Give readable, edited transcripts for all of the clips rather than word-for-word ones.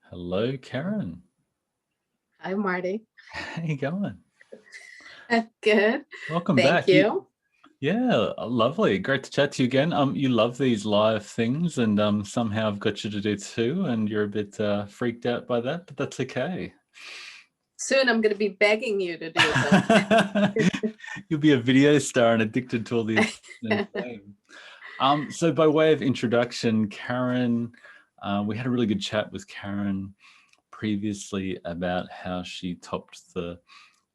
Hello, Karen. Hi, Marty. How you going? Good. Welcome Thank back. you. Yeah, lovely. Great to chat to you again. You love these live things, and somehow I've got you to do too, and you're a bit freaked out by that, but that's okay. Soon I'm going to be begging you to do them. You'll be a video star and addicted to all the attention and fame. So by way of introduction, Karen, we had a really good chat with Karen previously about how she topped the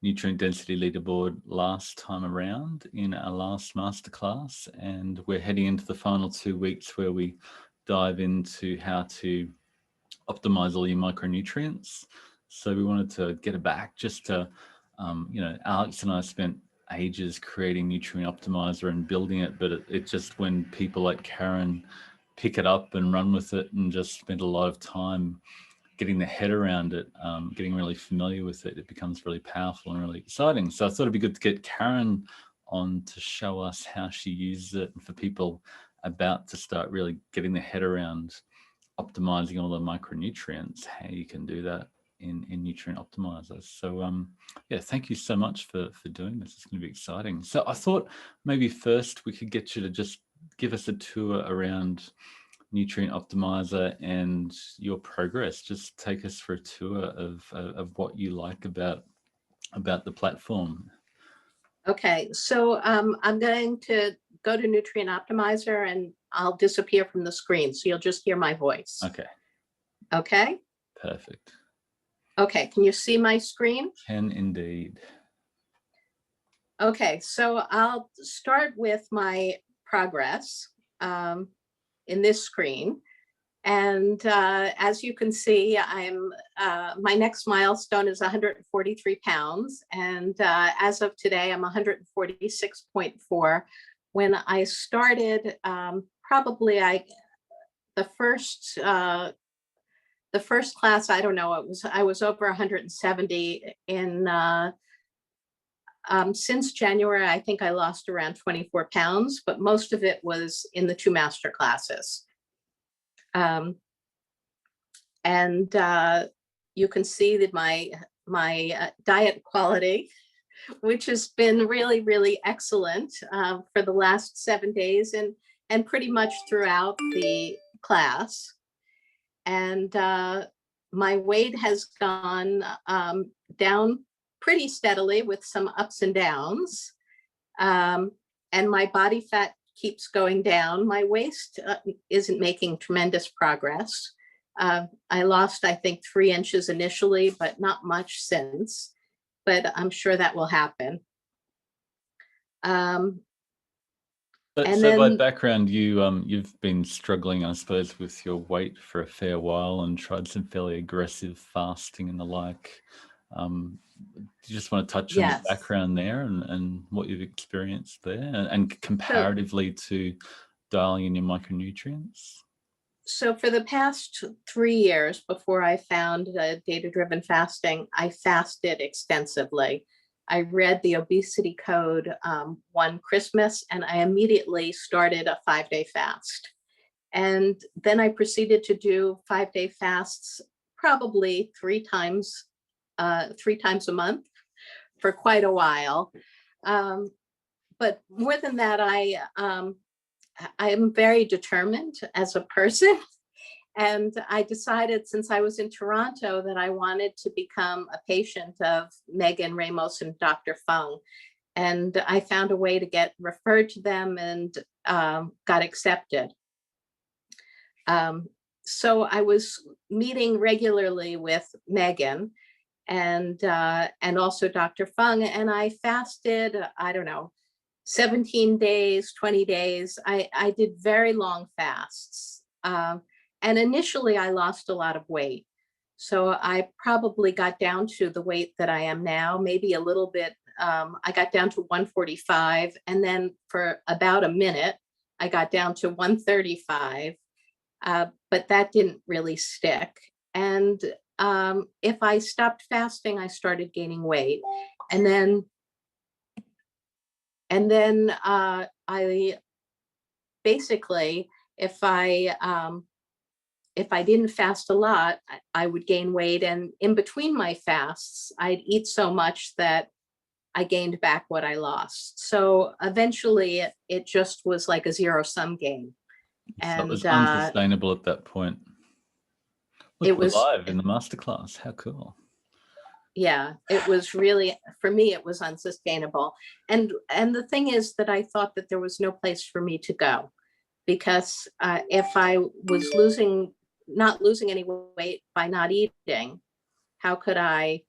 nutrient density leaderboard last time around in our last masterclass, and we're heading into the final 2 weeks where we dive into how to optimize all your micronutrients. So we wanted to get it back just to, Alex and I spent ages creating Nutrient Optimizer and building it, but it just, when people like Karen pick it up and run with it and just spend a lot of time getting their head around it, getting really familiar with it, it becomes really powerful and really exciting. So I thought it'd be good to get Karen on to show us how she uses it, and for people about to start really getting their head around optimizing all the micronutrients, how you can do that in Nutrient Optimizer. So yeah, thank you so much for doing this. It's going to be exciting. So I thought maybe first we could get you to just give us a tour around Nutrient Optimizer and your progress. Just take us for a tour of what you like about the platform. Okay, so I'm going to go to Nutrient Optimizer and I'll disappear from the screen. So you'll just hear my voice. Okay. Okay. Perfect. Okay, can you see my screen? Can indeed. Okay, so I'll start with my progress in this screen. And as you can see, my next milestone is 143 pounds. And as of today, I'm 146.4. When I started, probably the first class, I don't know, I was over 170 in, since January. I think I lost around 24 pounds, but most of it was in the 2 master classes. And you can see that my diet quality, which has been really, really excellent for the last 7 days and pretty much throughout the class. And my weight has gone down pretty steadily with some ups and downs. And my body fat keeps going down. My waist isn't making tremendous progress. I lost, I think, 3 inches initially, but not much since. But I'm sure that will happen. So by background, you've been struggling, I suppose, with your weight for a fair while and tried some fairly aggressive fasting and the like. Do you just want to touch on the background there and what you've experienced there, and comparatively to dialing in your micronutrients? So for the past 3 years before I found data-driven fasting, I fasted extensively. I read the obesity code one Christmas, and I immediately started a 5-day fast. And then I proceeded to do 5-day fasts, probably 3 times a month for quite a while. But more than that, I am very determined as a person. And I decided, since I was in Toronto, that I wanted to become a patient of Megan Ramos and Dr. Fung. And I found a way to get referred to them and got accepted. So I was meeting regularly with Megan and also Dr. Fung, and I fasted, I don't know, 17 days, 20 days. I did very long fasts. And initially I lost a lot of weight. So I probably got down to the weight that I am now, maybe a little bit. I got down to 145. And then for about a minute, I got down to 135. But that didn't really stick. And if I stopped fasting, I started gaining weight. And then I basically, if I if I didn't fast a lot, I would gain weight. And in between my fasts, I'd eat so much that I gained back what I lost. So eventually it just was like a zero-sum game. So it was And unsustainable at that point. Look, it we're was, live in the masterclass. How cool. yeah, it was really, for me, it was unsustainable. And the thing is that I thought that there was no place for me to go, because if I was not losing any weight by not eating, how could I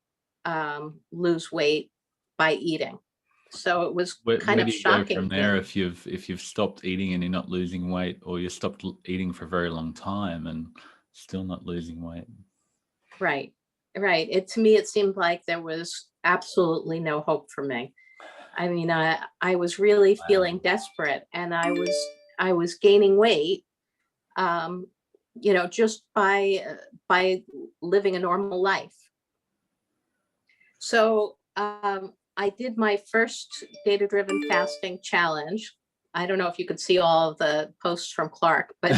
lose weight by eating? So it was Where kind do of you go shocking from to there me. if you've stopped eating and you're not losing weight, or you stopped eating for a very long time and still not losing weight? Right. To me, it seemed like there was absolutely no hope for me. I mean, I was really feeling desperate, and I was gaining weight, just by living a normal life. So I did my first data-driven fasting challenge. I don't know if you could see all of the posts from Clark, but we've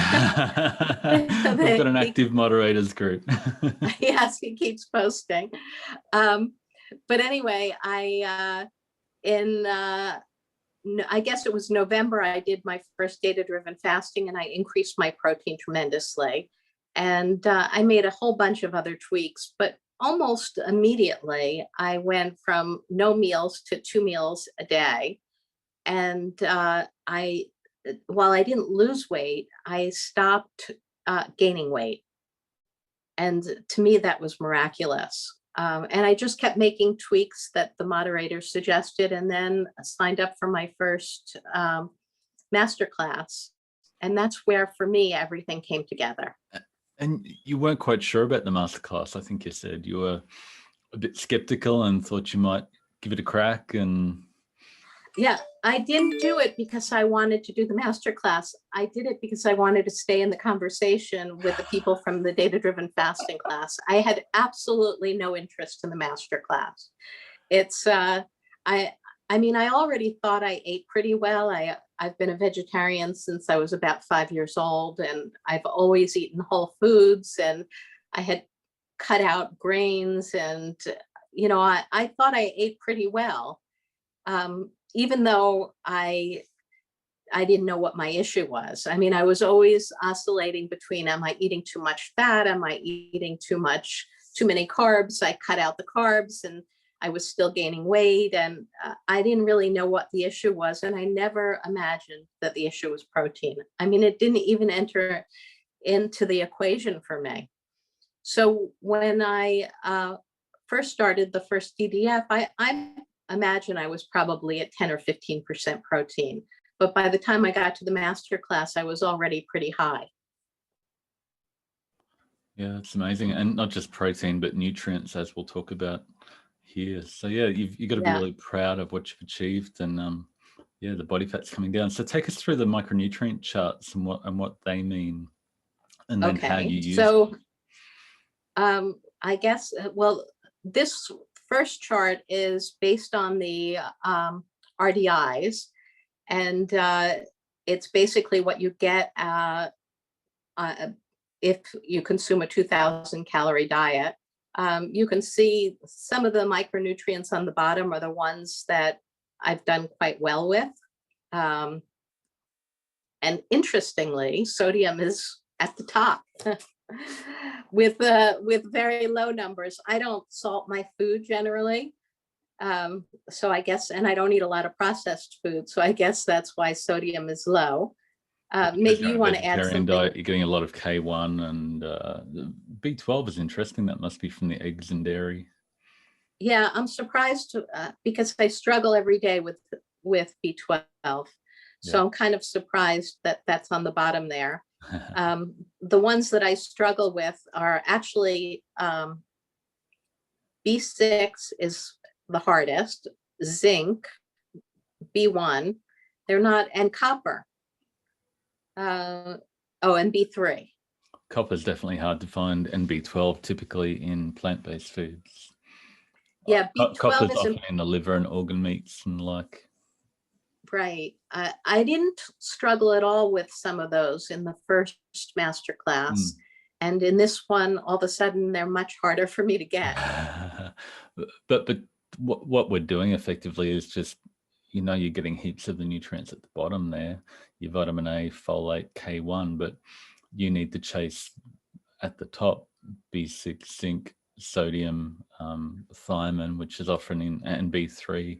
got an active moderators group. yes, he keeps posting. But anyway, I guess it was November, I did my first data-driven fasting, and I increased my protein tremendously. And I made a whole bunch of other tweaks, but almost immediately I went from no meals to 2 meals a day. And while I didn't lose weight, I stopped gaining weight. And to me, that was miraculous. And I just kept making tweaks that the moderators suggested, and then signed up for my first masterclass. And that's where, for me, everything came together. And you weren't quite sure about the masterclass. I think you said you were a bit skeptical and thought you might give it a crack. And yeah, I didn't do it because I wanted to do the masterclass. I did it because I wanted to stay in the conversation with the people from the data-driven fasting class. I had absolutely no interest in the masterclass. It's I mean, I already thought I ate pretty well. I've been a vegetarian since I was about 5 years old, and I've always eaten whole foods, and I had cut out grains, and I thought I ate pretty well. Even though I didn't know what my issue was. I mean, I was always oscillating between, am I eating too much fat? Am I eating too many carbs? I cut out the carbs, and I was still gaining weight, and I didn't really know what the issue was. And I never imagined that the issue was protein. I mean, it didn't even enter into the equation for me. So when I first started the first DDF, I imagine I was probably at 10 or 15% protein. But by the time I got to the master class, I was already pretty high. yeah, it's amazing. And not just protein, but nutrients, as we'll talk about here. So yeah, you've got to be really proud of what you've achieved. And yeah, the body fat's coming down. So take us through the micronutrient charts and what they mean, and then how you use them. So I guess, well, this first chart is based on the RDIs, and it's basically what you get if you consume a 2,000 calorie diet. You can see some of the micronutrients on the bottom are the ones that I've done quite well with. And interestingly, sodium is at the top. with very low numbers. I don't salt my food generally. So I guess, and I don't eat a lot of processed food. So I guess that's why sodium is low. Maybe you want to add something. Diet, you're getting a lot of K1, and B12 is interesting. That must be from the eggs and dairy. Yeah, I'm surprised because I struggle every day with B12. So I'm kind of surprised that that's on the bottom there. The ones that I struggle with are actually B6 is the hardest, zinc, B1, they're not, and copper. And B3. Copper is definitely hard to find, and B12 typically in plant-based foods. Yeah, B12 copper is often in the liver and organ meats and like. Right. I didn't struggle at all with some of those in the first master class. And in this one, all of a sudden, they're much harder for me to get. But what we're doing effectively is just, you're getting heaps of the nutrients at the bottom there, your vitamin A, folate, K1, but you need to chase at the top B6, zinc, sodium, thiamine, which is often in, and B3,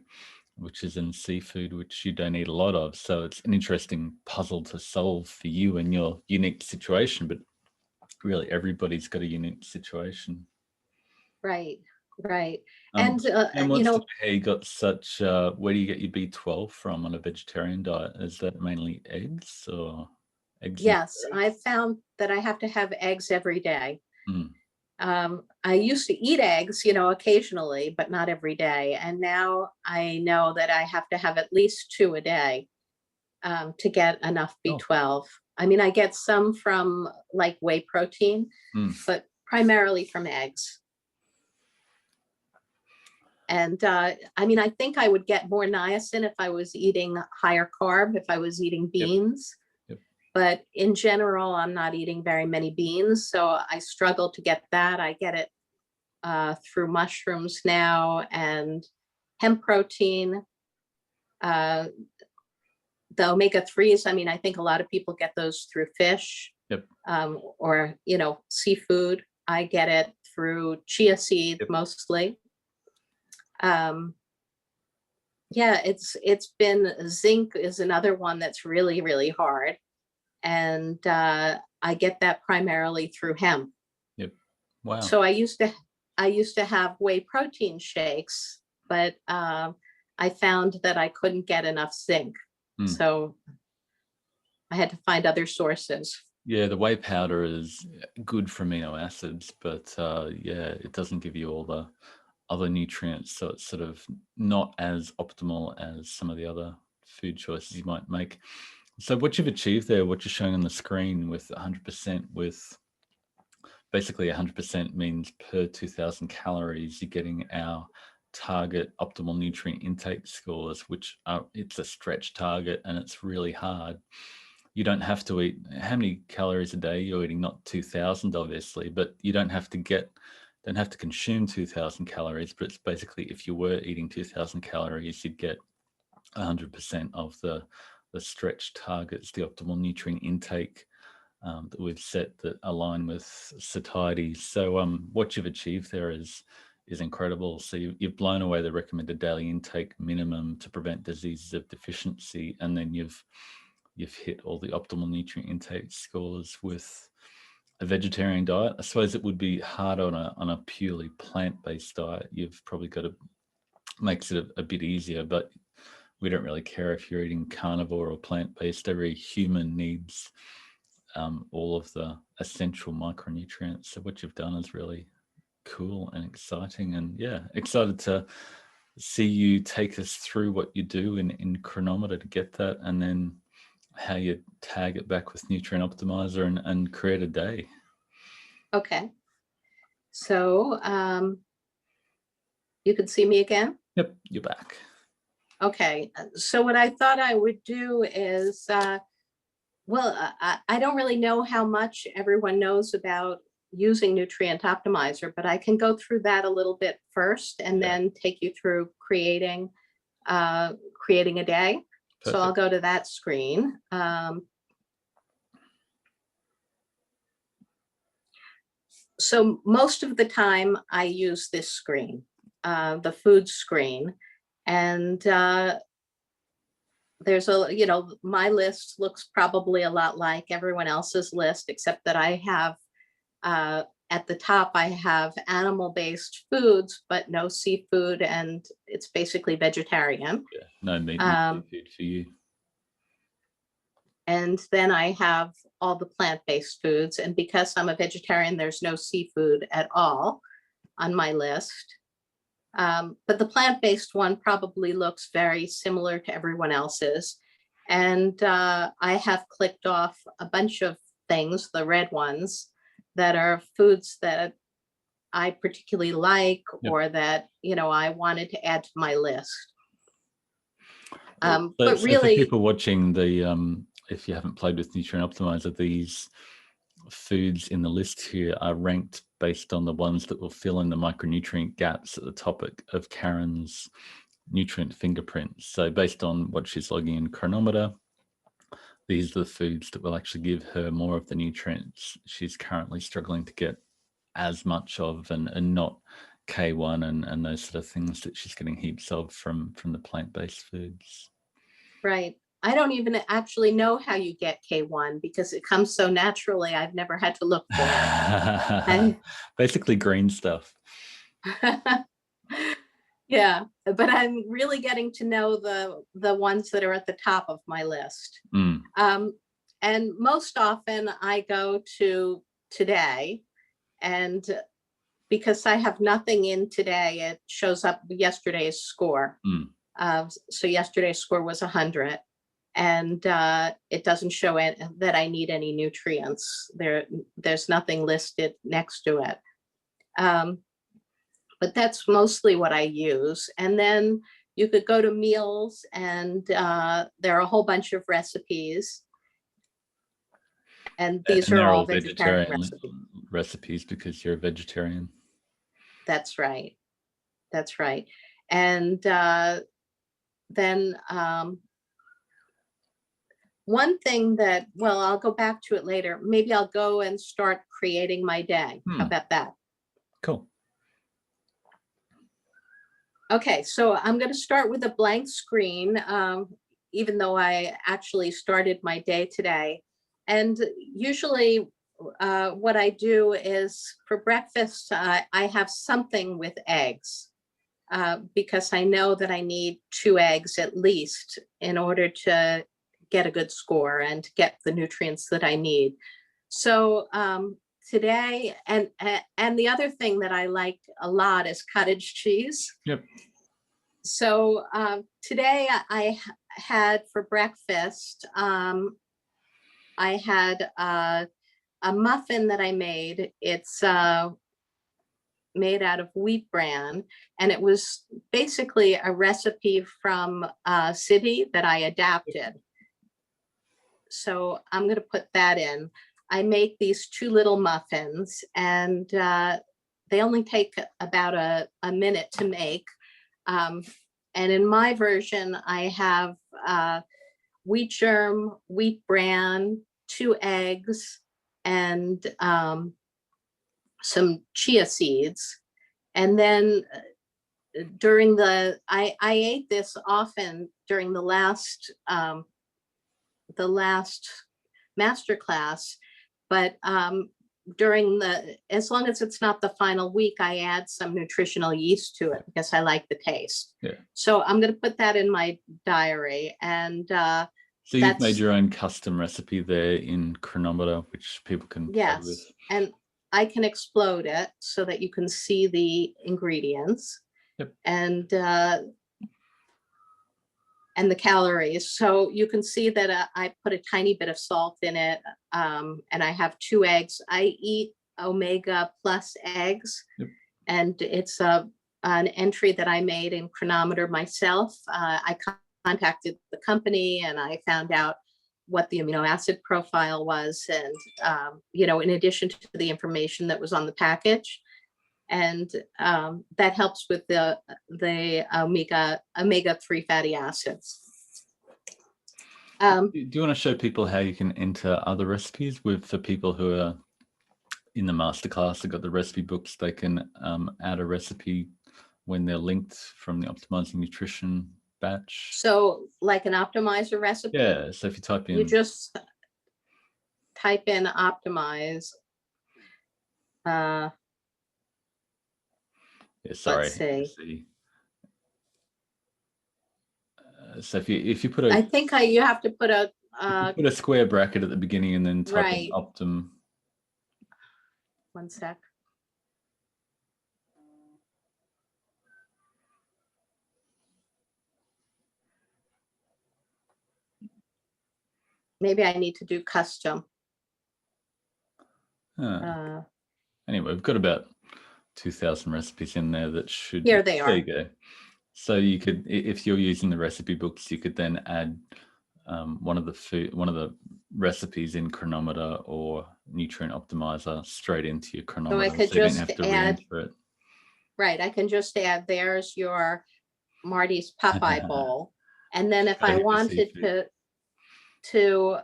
which is in seafood, which you don't eat a lot of. So it's an interesting puzzle to solve for you and your unique situation, but really everybody's got a unique situation. Right. Right. And You know, how you got such, where do you get your B12 from on a vegetarian diet? Is that mainly eggs or eggs? yes, I found that I have to have eggs every day. Mm. I used to eat eggs, occasionally, but not every day. And now I know that I have to have at least 2 a day to get enough B12. I mean, I get some from like whey protein, but primarily from eggs. And I mean, I think I would get more niacin if I was eating higher carb, if I was eating beans. Yep. But in general, I'm not eating very many beans, so I struggle to get that. I get it through mushrooms now and hemp protein. The omega-3s, I mean, I think a lot of people get those through fish. Yep. Or, seafood. I get it through chia seed mostly. Yeah, it's been, zinc is another one that's really, really hard. And I get that primarily through hemp. Yep. Wow. So I used to have whey protein shakes, but I found that I couldn't get enough zinc. So I had to find other sources. Yeah, the whey powder is good for amino acids, but yeah, it doesn't give you all the other nutrients, so it's sort of not as optimal as some of the other food choices you might make. So what you've achieved there, what you're showing on the screen with 100%, with basically 100% means per 2,000 calories, you're getting our target optimal nutrient intake scores, which are, it's a stretch target and it's really hard. You don't have to eat, how many calories a day you're eating? Not 2,000 obviously, but you don't have to consume 2,000 calories, but it's basically, if you were eating 2,000 calories, you'd get 100% of the stretch targets, the optimal nutrient intake that we've set that align with satiety. So what you've achieved there is incredible. So you've blown away the recommended daily intake minimum to prevent diseases of deficiency, and then you've hit all the optimal nutrient intake scores with a vegetarian diet. I suppose it would be hard on a purely plant-based diet. You've probably got to, makes it a bit easier, but we don't really care if you're eating carnivore or plant-based. Every human needs all of the essential micronutrients. So what you've done is really cool and exciting, and yeah, excited to see you take us through what you do in Chronometer to get that, and then how you tag it back with Nutrient Optimizer and create a day. Okay. So you can see me again? Yep, you're back. Okay. So what I thought I would do is, well, I don't really know how much everyone knows about using Nutrient Optimizer, but I can go through that a little bit first and then take you through creating a day. Perfect. So I'll go to that screen. So most of the time I use this screen, the food screen, and there's my list looks probably a lot like everyone else's list, except that I have at the top, I have animal-based foods, but no seafood, and it's basically vegetarian. Yeah, no meat and seafood for you. And then I have all the plant-based foods. And because I'm a vegetarian, there's no seafood at all on my list. But the plant-based one probably looks very similar to everyone else's. And I have clicked off a bunch of things, the red ones, that are foods that I particularly like, or that, I wanted to add to my list. But really, for people watching the, if you haven't played with Nutrient Optimizer, these foods in the list here are ranked based on the ones that will fill in the micronutrient gaps at the top of Karen's nutrient fingerprints. So based on what she's logging in Chronometer, these are the foods that will actually give her more of the nutrients she's currently struggling to get as much of, and not K1 and those sort of things that she's getting heaps of from the plant-based foods. Right. I don't even actually know how you get K1 because it comes so naturally. I've never had to look for it. Basically green stuff. Yeah, but I'm really getting to know the ones that are at the top of my list. And most often I go to today, and because I have nothing in today, it shows up yesterday's score. So yesterday's score was 100, and it doesn't show it that I need any nutrients. There's nothing listed next to it. But that's mostly what I use. And then you could go to meals, and there are a whole bunch of recipes. And these are all vegetarian recipes because you're a vegetarian. That's right. That's right. And then one thing that, well, I'll go back to it later. Maybe I'll go and start creating my day. How about that? Cool. Okay, so I'm going to start with a blank screen, even though I actually started my day today. And usually what I do is for breakfast, I have something with eggs because I know that I need 2 eggs at least in order to get a good score and to get the nutrients that I need. So today, and the other thing that I like a lot is cottage cheese. Yep. So today I had for breakfast, I had a muffin that I made. It's made out of wheat bran, and it was basically a recipe from City that I adapted. So I'm going to put that in. I make these 2 little muffins, and they only take about a minute to make. And in my version, I have wheat germ, wheat bran, 2 eggs, and some chia seeds. And then during I ate this often during the last Masterclass, but during as long as it's not the final week, I add some nutritional yeast to it because I like the taste. Yeah. So I'm going to put that in my diary. And so you've made your own custom recipe there in Chronometer, which people can play with. And I can explode it so that you can see the ingredients. Yep. And the calories. So you can see that I put a tiny bit of salt in it, and I have 2 eggs. I eat omega plus eggs. Yep. And it's an entry that I made in Chronometer myself. I contacted the company and I found out what the amino acid profile was, and in addition to the information that was on the package. And that helps with the omega-3 fatty acids. Do you want to show people how you can enter other recipes for people who are in the masterclass? They've got the recipe books. They can add a recipe when they're linked from the Optimizing Nutrition batch. So like an optimizer recipe? Yeah, so if you type in... You just type in optimize. Sorry. Let's see. So if you put a... I think you have to put a... put a square bracket at the beginning and then type in Optim. One sec. Maybe I need to do custom. Anyway, we've got about 2,000 recipes in there that should... Here they are. There you go. So you could, if you're using the recipe books, you could then add one of the recipes in Chronometer or Nutrient Optimizer straight into your So I Chronometer, could so you don't just have to add, re-enter it. right, I can just add, there's your Marty's Popeye bowl. And then if I Gotta hit the wanted seafood. to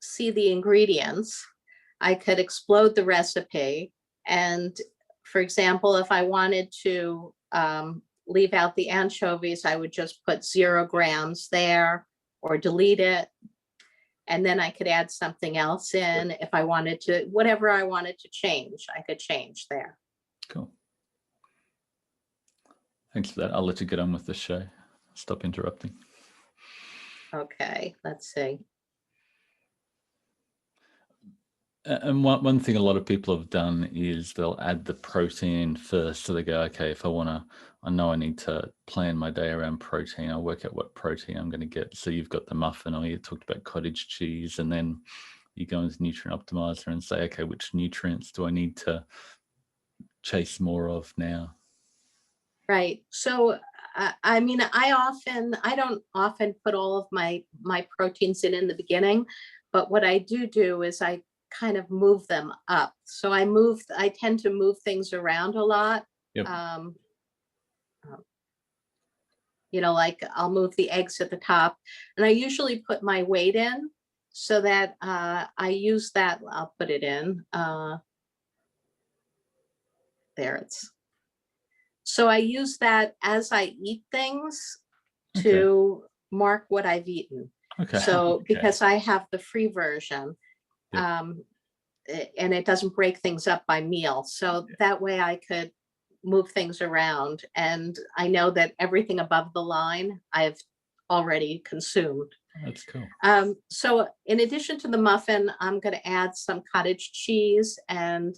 see the ingredients, I could explode the recipe. And for example, if I wanted to leave out the anchovies, I would just put 0 grams there or delete it. And then I could add something else in if I wanted to, whatever I wanted to change, I could change there. Cool. Thanks for that. I'll let you get on with the show. Stop interrupting. Okay, let's see. And one thing a lot of people have done is they'll add the protein first. So they go, okay, if I know I need to plan my day around protein, I'll work out what protein I'm going to get. So you've got the muffin, or you talked about cottage cheese, and then you go into Nutrient Optimizer and say, okay, which nutrients do I need to chase more of now? Right. So, I mean, I don't often put all of my proteins in the beginning, but what I do is I kind of move them up. So I tend to move things around a lot. Yep. Like I'll move the eggs at the top, and I usually put my weight in so that I use that. I'll put it in. There it's. So I use that as I eat things to mark what I've eaten. Okay. So because I have the free version, and it doesn't break things up by meal. So that way I could move things around, and I know that everything above the line I've already consumed. That's cool. So in addition to the muffin, I'm going to add some cottage cheese and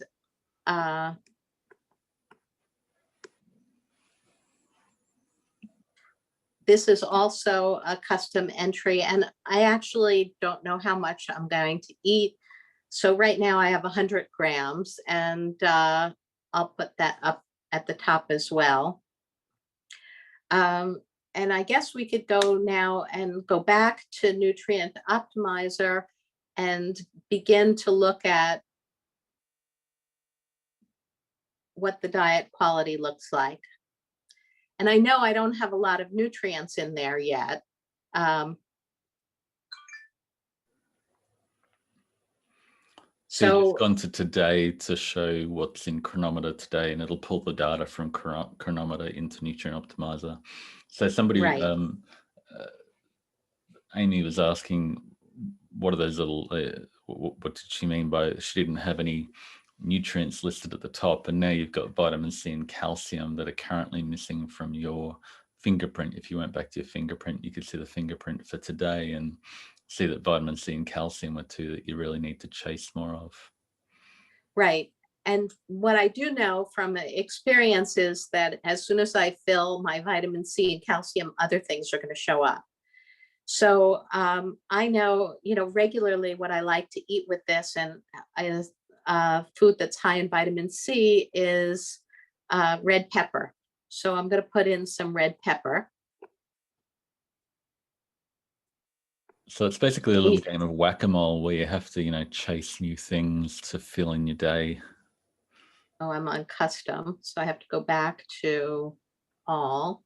this is also a custom entry, and I actually don't know how much I'm going to eat. So right now I have 100 grams, and I'll put that up at the top as well. And I guess we could go now and go back to Nutrient Optimizer and begin to look at what the diet quality looks like. And I know I don't have a lot of nutrients in there yet. So you've gone to today to show what's in Chronometer today, and it'll pull the data from Chronometer into Nutrient Optimizer. So somebody, right. Amy was asking, what are those little, what did she mean by, she didn't have any nutrients listed at the top, and now you've got vitamin C and calcium that are currently missing from your fingerprint. If you went back to your fingerprint, you could see the fingerprint for today and see that vitamin C and calcium are 2 that you really need to chase more of. Right. And what I do know from experience is that as soon as I fill my vitamin C and calcium, other things are going to show up. So I know, regularly what I like to eat with this, and food that's high in vitamin C is red pepper. So I'm going to put in some red pepper. So it's basically a little game of whack-a-mole where you have to, chase new things to fill in your day. Oh, I'm on custom, so I have to go back to all.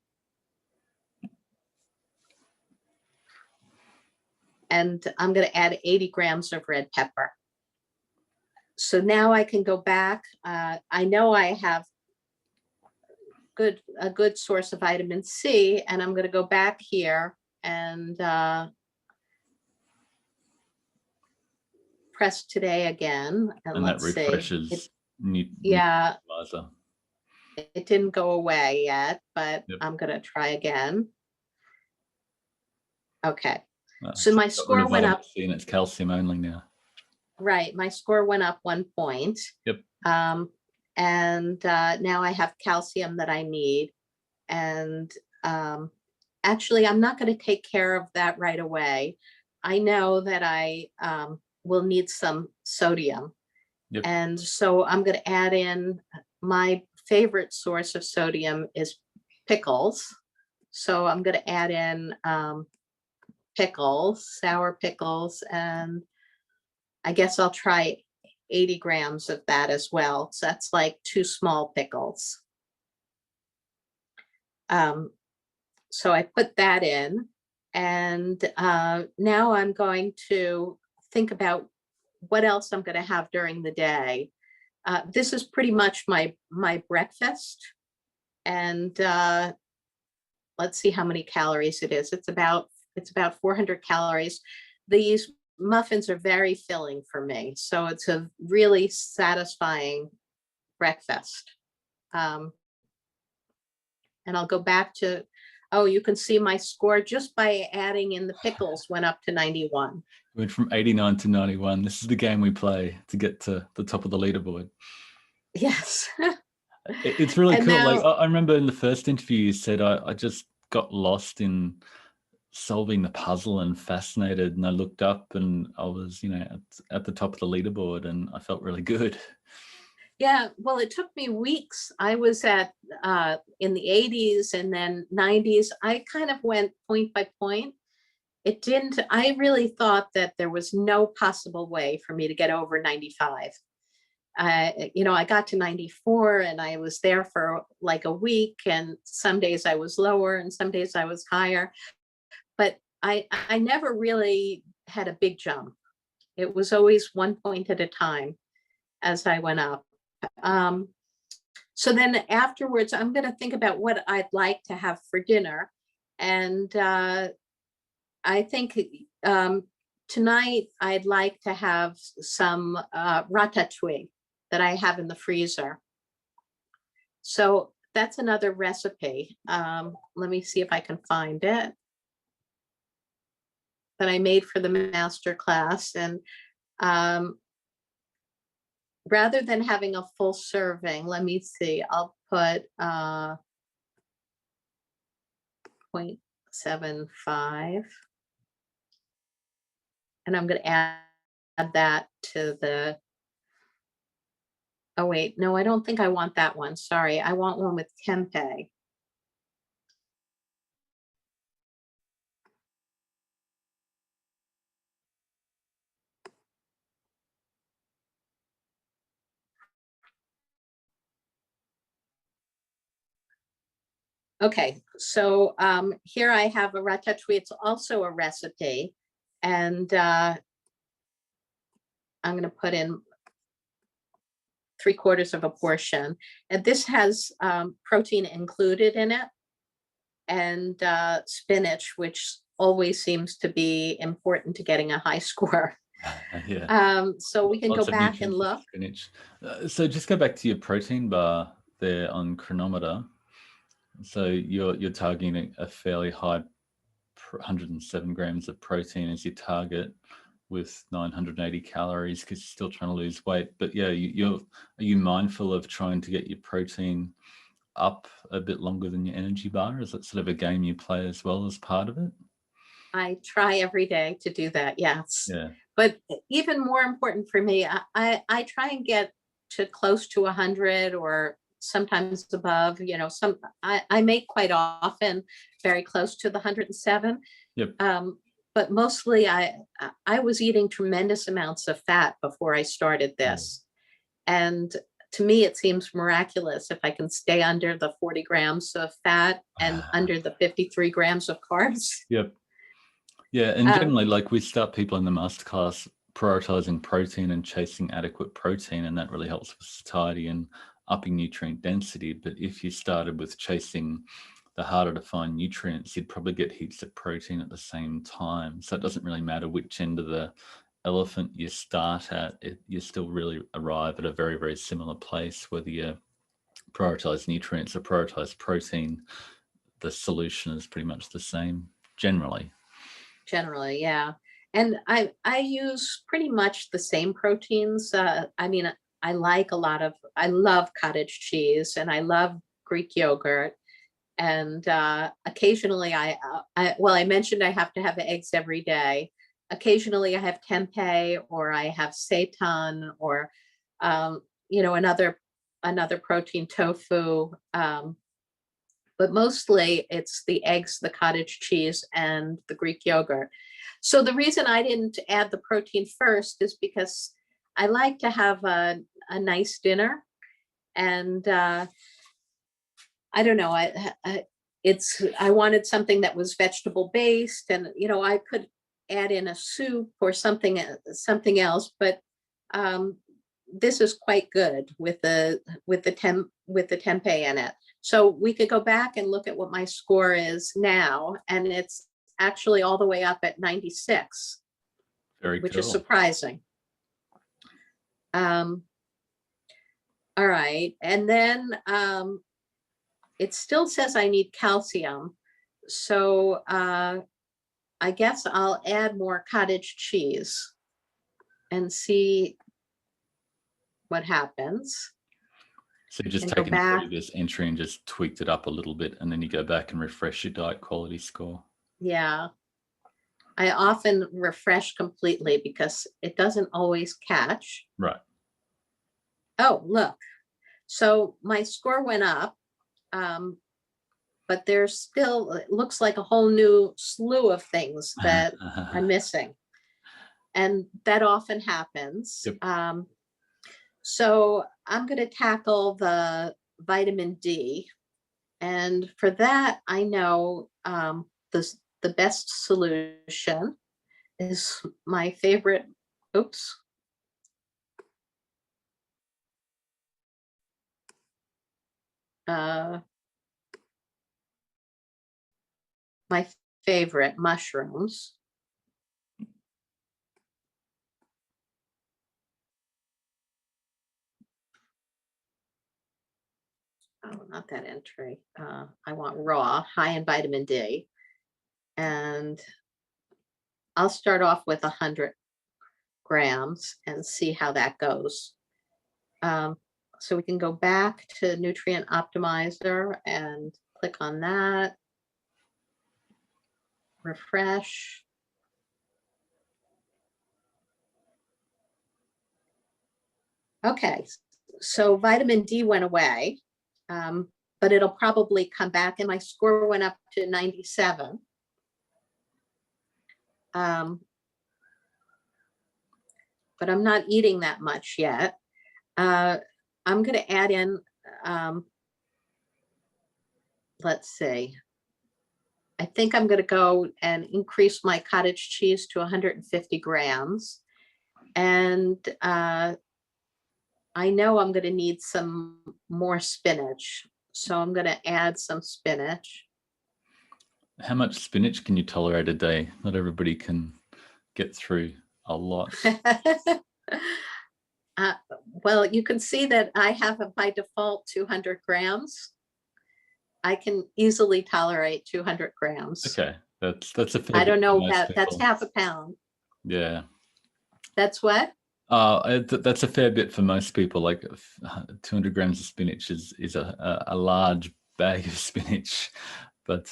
And I'm going to add 80 grams of red pepper. So now I can go back. I know I have a good source of vitamin C, and I'm going to go back here and press today again. And that refreshes. Yeah, it didn't go away yet, but I'm going to try again. Okay. So my score went up. And it's calcium only now. Right. My score went up 1 point. Yep. And now I have calcium that I need. And actually, I'm not going to take care of that right away. I know that I will need some sodium. Yep. And so I'm going to add in, my favorite source of sodium is pickles. So I'm going to add in pickles, sour pickles, and I guess I'll try 80 grams of that as well. So that's like 2 small pickles. So I put that in, and now I'm going to think about what else I'm going to have during the day. This is pretty much my breakfast, and let's see how many calories it is. It's about 400 calories. These muffins are very filling for me, so it's a really satisfying breakfast. And I'll go back to, oh, you can see my score just by adding in the pickles went up to 91. Went from 89 to 91. This is the game we play to get to the top of the leaderboard. Yes. It's really And cool. now, Like I remember in the first interview, you said I just got lost in solving the puzzle and fascinated, and I looked up and I was, at the top of the leaderboard, and I felt really good. yeah, well, it took me weeks. I was at in the 80s and then 90s. I kind of went point by point. It didn't, I really thought that there was no possible way for me to get over 95. I got to 94 and I was there for like a week, and some days I was lower and some days I was higher, but I never really had a big jump. It was always one point at a time as I went up. So then afterwards, I'm going to think about what I'd like to have for dinner. And I think tonight I'd like to have some ratatouille that I have in the freezer. So that's another recipe. Let me see if I can find it, that I made for the masterclass. And rather than having a full serving, let me see, I'll put 0.75. And I'm going to add that to the, oh wait, no, I don't think I want that one. Sorry, I want one with tempeh. Okay, so here I have a ratatouille. It's also a recipe, and I'm going to put in 3/4 of a portion. And this has protein included in it, and spinach, which always seems to be important to getting a high score. Yeah. So we can Lots go of back and nutrients with look. spinach. So just go back to your protein bar there on Chronometer. So you're targeting a fairly high 107 grams of protein as your target, with 980 calories, because you're still trying to lose weight. But yeah, are you mindful of trying to get your protein up a bit longer than your energy bar? Is that sort of a game you play as well as part of it? I try every day to do that, yes. Yeah. But even more important for me, I try and get to close to 100 or sometimes above. I make quite often very close to the 107. Yep. But mostly I was eating tremendous amounts of fat before I started this. And to me, it seems miraculous if I can stay under the 40 grams of fat and under the 53 grams of carbs. Yep. Yeah, and generally, like, we start people in the masterclass prioritizing protein and chasing adequate protein, and that really helps with satiety and upping nutrient density. But if you started with chasing the harder to find nutrients, you'd probably get heaps of protein at the same time. So it doesn't really matter which end of the elephant you start at, you still really arrive at a very, very similar place. Whether you prioritize nutrients or prioritize protein, the solution is pretty much the same generally. Generally, yeah. And I use pretty much the same proteins. I mean, I love cottage cheese and I love Greek yogurt. And occasionally I mentioned I have to have eggs every day. Occasionally I have tempeh, or I have seitan, or another protein, tofu. But mostly it's the eggs, the cottage cheese, and the Greek yogurt. So the reason I didn't add the protein first is because I like to have a nice dinner, and I don't know, I wanted something that was vegetable based, and I could add in a soup or something else, but this is quite good with the tempeh in it. So we could go back and look at what my score is now, and it's actually all the way up at 96, which is surprising. All right, and then it still says I need calcium, so I guess I'll add more cottage cheese and see what happens. So you just taken the previous entry and just tweaked it up a little bit, and then you go back and refresh your diet quality score. Yeah. I often refresh completely because it doesn't always catch. Right. Oh, look. So my score went up, but there's still, it looks like a whole new slew of things that I'm missing. And that often happens. Yep. So I'm going to tackle the vitamin D. And for that, I know the best solution is my favorite. Oops. My favorite mushrooms. Oh, not that entry. I want raw, high in vitamin D. And I'll start off with 100 grams and see how that goes. So we can go back to Nutrient Optimizer and click on that. Refresh. Okay, so vitamin D went away, but it'll probably come back, and my score went up to 97. But I'm not eating that much yet. I'm going to add in, let's see. I think I'm going to go and increase my cottage cheese to 150 grams. And I know I'm going to need some more spinach. So I'm going to add some spinach. How much spinach can you tolerate a day? Not everybody can get through a lot. Well, you can see that I have by default 200 grams. I can easily tolerate 200 grams. Okay, that's a fair I don't know, that that's half a pound. Yeah. That's what? That's a fair bit for most people. Like 200 grams of spinach is a large bag of spinach, but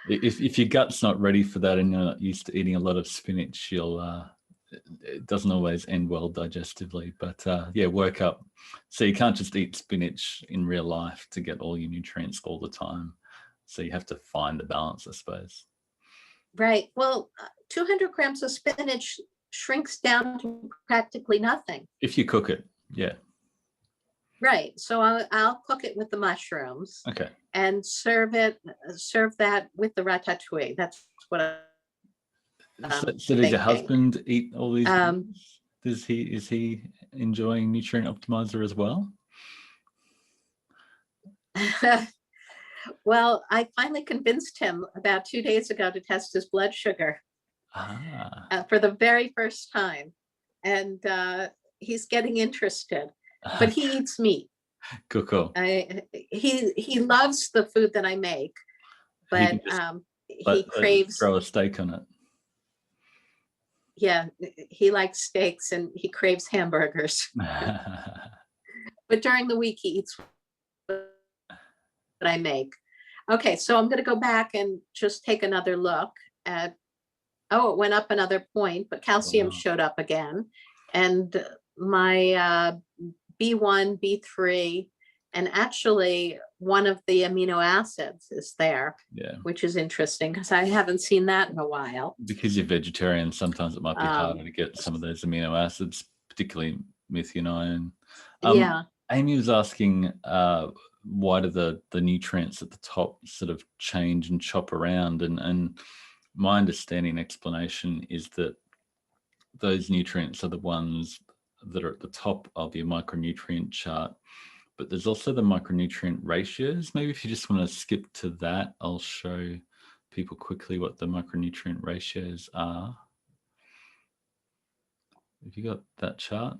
if your gut's not ready for that and you're not used to eating a lot of spinach, it doesn't always end well digestively. But yeah, work up. So you can't just eat spinach in real life to get all your nutrients all the time. So you have to find the balance, I suppose. Right. Well, 200 grams of spinach shrinks down to practically nothing. If you cook it, yeah. Right. So I'll cook it with the mushrooms. Okay. And serve that with the ratatouille. That's what so did your husband eat all these? Is he enjoying Nutrient Optimizer as well? Well, I finally convinced him about 2 days ago to test his blood sugar for the very first time. And he's getting interested, but he eats meat. Cool. He loves the food that I make, but he craves. Throw a steak on it. Yeah, he likes steaks and he craves hamburgers. But during the week, he eats what I make. Okay, so I'm going to go back and just take another look at, oh, it went up another point, but calcium showed up again. And my B1, B3, and actually one of the amino acids is there, Yeah. which is interesting because I haven't seen that in a while. Because you're vegetarian, sometimes it might be harder to get some of those amino acids, particularly methionine. Yeah. Amy was asking, why do the nutrients at the top sort of change and chop around? And my understanding explanation is that those nutrients are the ones that are at the top of your micronutrient chart, but there's also the micronutrient ratios. Maybe if you just want to skip to that, I'll show people quickly what the micronutrient ratios are. Have you got that chart?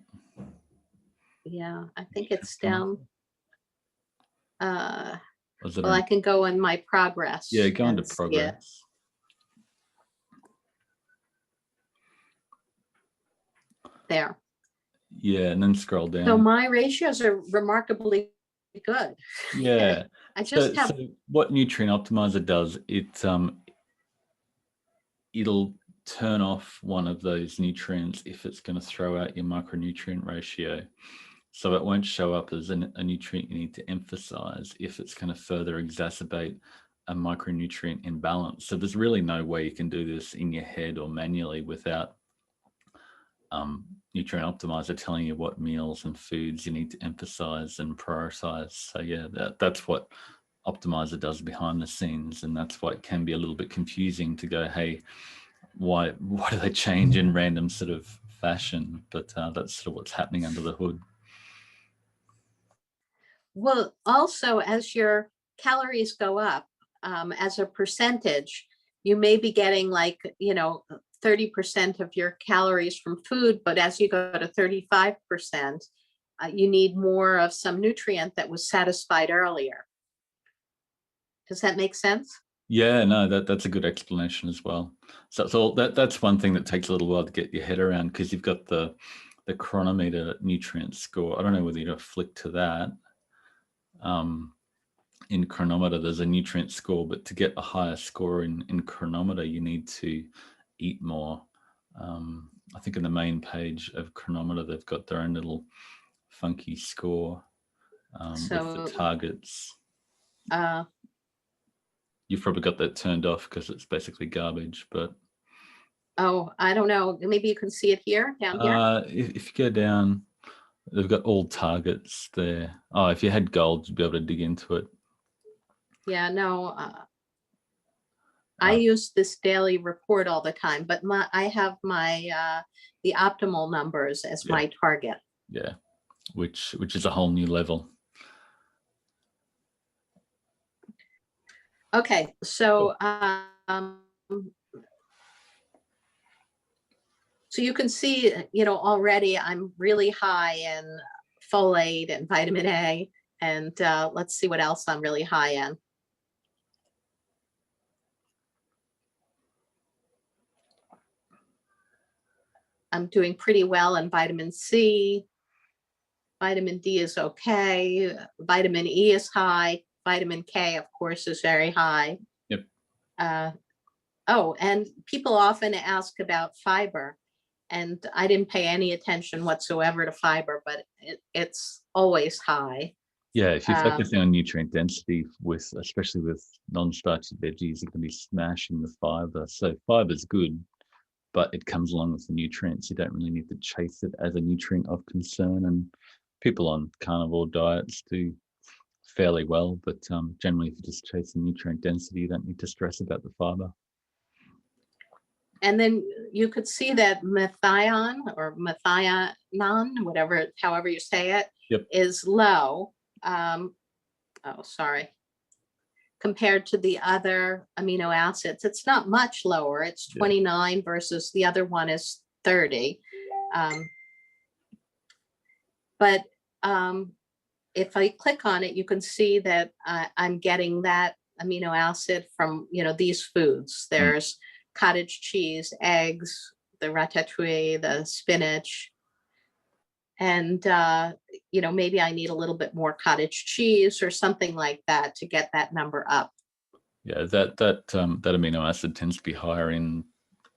Yeah, I think it's down. Well, I I can go in my progress. Yeah, go into progress. There. Yeah, and then scroll down. So my ratios are remarkably good. Yeah. I just have. So what Nutrient Optimizer does, it'll turn off one of those nutrients if it's going to throw out your micronutrient ratio. So it won't show up as a nutrient you need to emphasize if it's going to further exacerbate a micronutrient imbalance. So there's really no way you can do this in your head or manually without Nutrient Optimizer telling you what meals and foods you need to emphasize and prioritize. So yeah, that's what Optimizer does behind the scenes, and that's why it can be a little bit confusing to go, hey, why do they change in random sort of fashion? But that's sort of what's happening under the hood. Well, also as your calories go up as a percentage, you may be getting like, 30% of your calories from food, but as you go to 35%, you need more of some nutrient that was satisfied earlier. Does that make sense? Yeah, no, that's a good explanation as well. So that's one thing that takes a little while to get your head around, because you've got the Chronometer nutrient score. I don't know whether you flick to that. In Chronometer, there's a nutrient score, but to get a higher score in Chronometer, you need to eat more. I think in the main page of Chronometer, they've got their own little funky score with the targets. You've probably got that turned off because it's basically garbage, but. Oh, I don't know. Maybe you can see it here, down here. If you go down, they've got all targets there. Oh, if you had gold, you'd be able to dig into it. Yeah, no. I use this daily report all the time, but I have my the optimal numbers as my target. Yeah, which is a whole new level. Okay, so so you can see, already I'm really high in folate and vitamin A, and let's see what else I'm really high in. I'm doing pretty well in vitamin C. Vitamin D is okay. Vitamin E is high. Vitamin K, of course, is very high. Yep. Oh, and people often ask about fiber, and I didn't pay any attention whatsoever to fiber, but it's always high. Yeah, if you're focusing on nutrient density, especially with non-starchy veggies, you can be smashing the fiber. So fiber's good, but it comes along with the nutrients. You don't really need to chase it as a nutrient of concern. And people on carnivore diets do fairly well, but generally, if you're just chasing nutrient density, you don't need to stress about the fiber. And then you could see that methionine or methionine, however you say it, is low. Compared to the other amino acids, it's not much lower. It's 29 versus the other one is 30. But if I click on it, you can see that I'm getting that amino acid from these foods. There's cottage cheese, eggs, the ratatouille, the spinach. And, maybe I need a little bit more cottage cheese or something like that to get that number up. Yeah, that amino acid tends to be higher in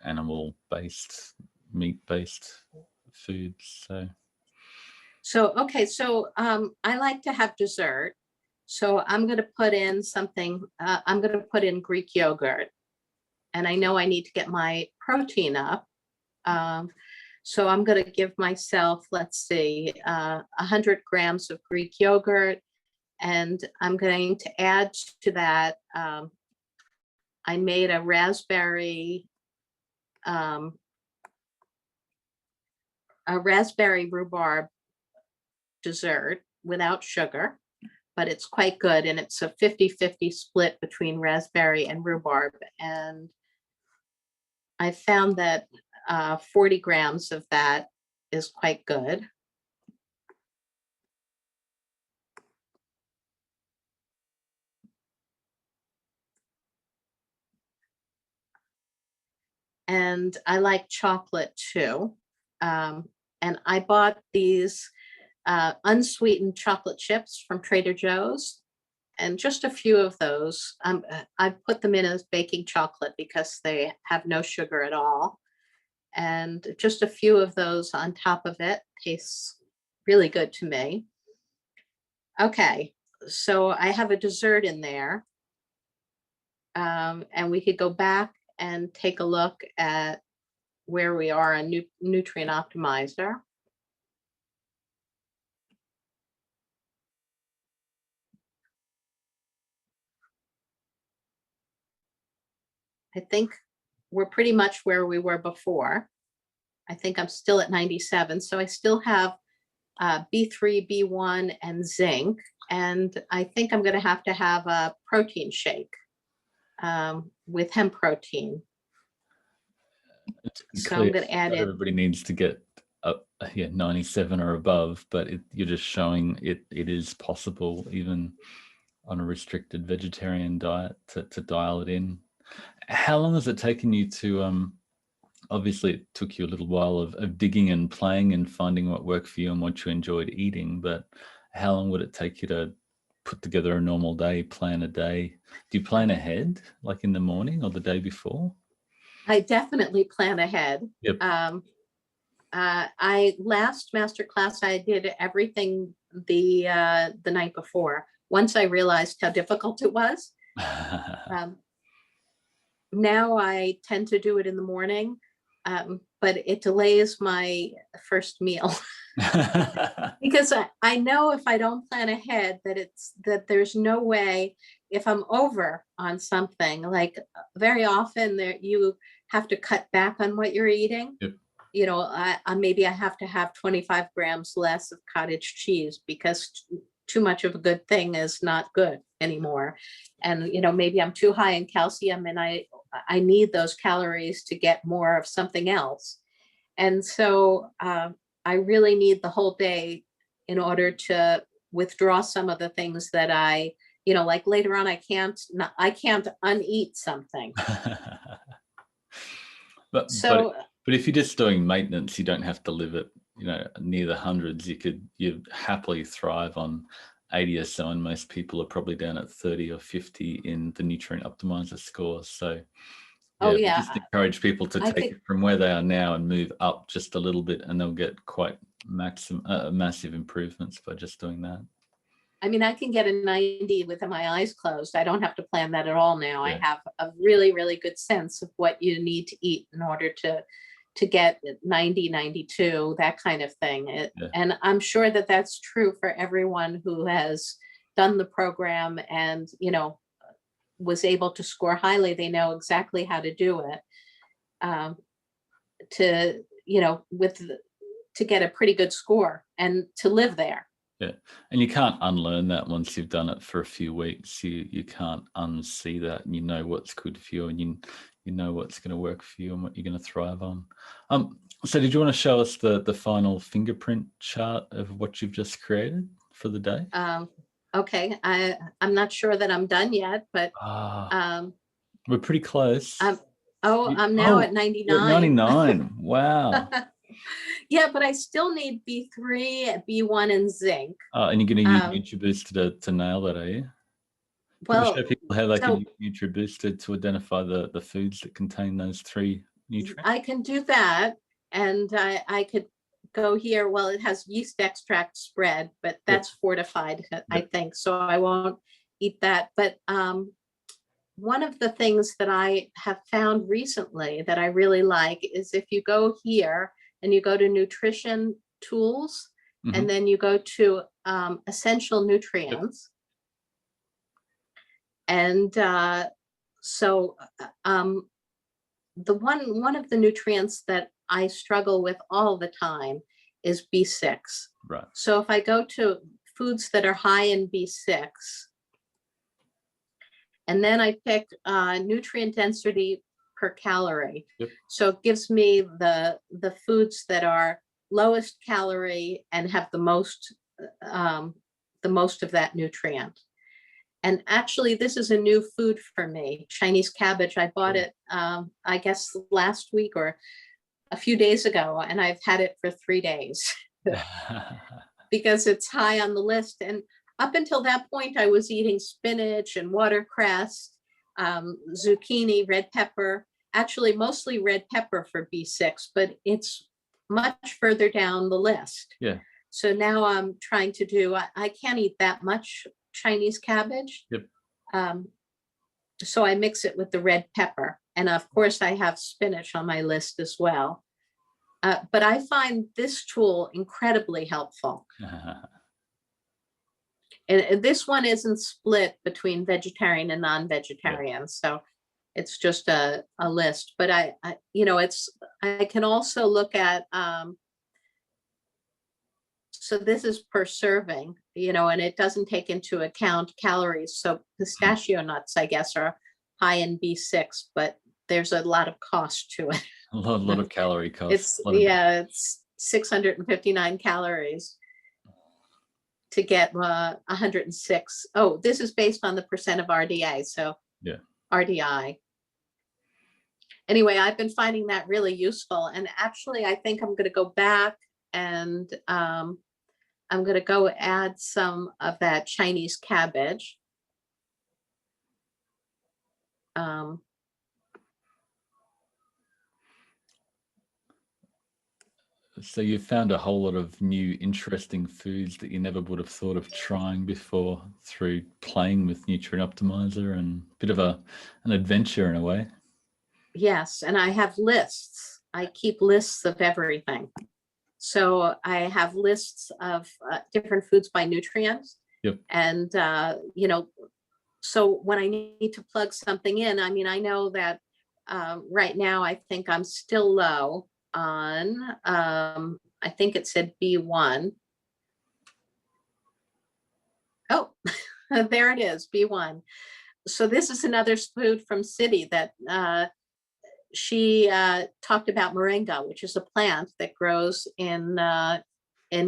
animal-based, meat-based foods. So okay, so I like to have dessert. So I'm going to put in something, I'm going to put in Greek yogurt. And I know I need to get my protein up. So I'm going to give myself, let's see, 100 grams of Greek yogurt. And I'm going to add to that, I made a raspberry rhubarb dessert without sugar, but it's quite good. And it's a 50-50 split between raspberry and rhubarb. And I found that 40 grams of that is quite good. And I like chocolate too. And I bought these unsweetened chocolate chips from Trader Joe's, and just a few of those. I put them in as baking chocolate because they have no sugar at all. And just a few of those on top of it tastes really good to me. Okay, so I have a dessert in there. And we could go back and take a look at where we are on Nutrient Optimizer. I think we're pretty much where we were before. I think I'm still at 97. So I still have B3, B1, and zinc. And I think I'm going to have a protein shake with hemp protein. So I'm going to add it. Everybody needs to get up, 97 or above, but you're just showing it is possible even on a restricted vegetarian diet to dial it in. How long has it taken you to, obviously it took you a little while of digging and playing and finding what worked for you and what you enjoyed eating, but how long would it take you to put together a normal day, plan a day? Do you plan ahead, like in the morning or the day before? I definitely plan ahead. Yep. I last Masterclass, I did everything the night before. Once I realized how difficult it was. Now I tend to do it in the morning, but it delays my first meal. Because I know if I don't plan ahead that there's no way, if I'm over on something, like very often you have to cut back on what you're eating. Yep. You know, maybe I have to have 25 grams less of cottage cheese because too much of a good thing is not good anymore. And, you know, maybe I'm too high in calcium and I need those calories to get more of something else. And so I really need the whole day in order to withdraw some of the things that I, you know, like later on, I can't uneat something. But if you're just doing maintenance, you don't have to live at, you know, near the hundreds. You'd happily thrive on 80 or so, and most people are probably down at 30 or 50 in the Nutrient Optimizer score. So just encourage people to take it from where they are now and move up just a little bit, and they'll get quite massive improvements by just doing that. I mean, I can get a 90 with my eyes closed. I don't have to plan that at all now. Yeah. I have a really, really good sense of what you need to eat in order to get 90, 92, that kind of thing. And I'm sure that that's true for everyone who has done the program and, you know, was able to score highly. They know exactly how to do it to get a pretty good score and to live there. Yeah, and you can't unlearn that once you've done it for a few weeks. You can't unsee that, and you know what's good for you, and you know what's going to work for you and what you're going to thrive on. So did you want to show us the final fingerprint chart of what you've just created for the day? Okay, I'm not sure that I'm done yet, but we're pretty close. I'm now at 99. You're at 99. Wow. Yeah, but I still need B3, B1, and zinc. And you're going to use NutriBoost to nail that, are you? Well, show people how they can use NutriBoost to identify the foods that contain those 3 nutrients. I can do that, and I could go here, well, it has yeast extract spread, but that's fortified, I think, so I won't eat that. But one of the things that I have found recently that I really like is if you go here and you go to nutrition tools, and then you go to essential nutrients. And so the one of the nutrients that I struggle with all the time is B6. Right. So if I go to foods that are high in B6, and then I pick nutrient density per calorie. So it gives me the foods that are lowest calorie and have the most of that nutrient. And actually, this is a new food for me, Chinese cabbage. I bought it, I guess, last week or a few days ago, and I've had it for 3 days because it's high on the list. And up until that point, I was eating spinach and watercress, zucchini, red pepper, actually mostly red pepper for B6, but it's much further down the list. Yeah. So now I'm trying to do, I can't eat that much Chinese cabbage. So I mix it with the red pepper. And of course I have spinach on my list as well. But I find this tool incredibly helpful. And this one isn't split between vegetarian and non-vegetarian. So it's just a list, but I can also look at, so this is per serving, and it doesn't take into account calories. So pistachio nuts, I guess, are high in B6, but there's a lot of cost to it. A lot of calorie costs. It's 659 calories to get 106. Oh, this is based on the percent of RDA. So RDI. Anyway, I've been finding that really useful. And actually, I think I'm going to go back and I'm going to go add some of that Chinese cabbage. So you found a whole lot of new interesting foods that you never would have thought of trying before through playing with Nutrient Optimizer, and a bit of an adventure in a way. Yes, and I have lists. I keep lists of everything. So I have lists of different foods by nutrients. And, so when I need to plug something in, I mean, I know that right now I think I'm still low on, I think it said B1. Oh, there it is, B1. So this is another food from City that she talked about Moringa, which is a plant that grows in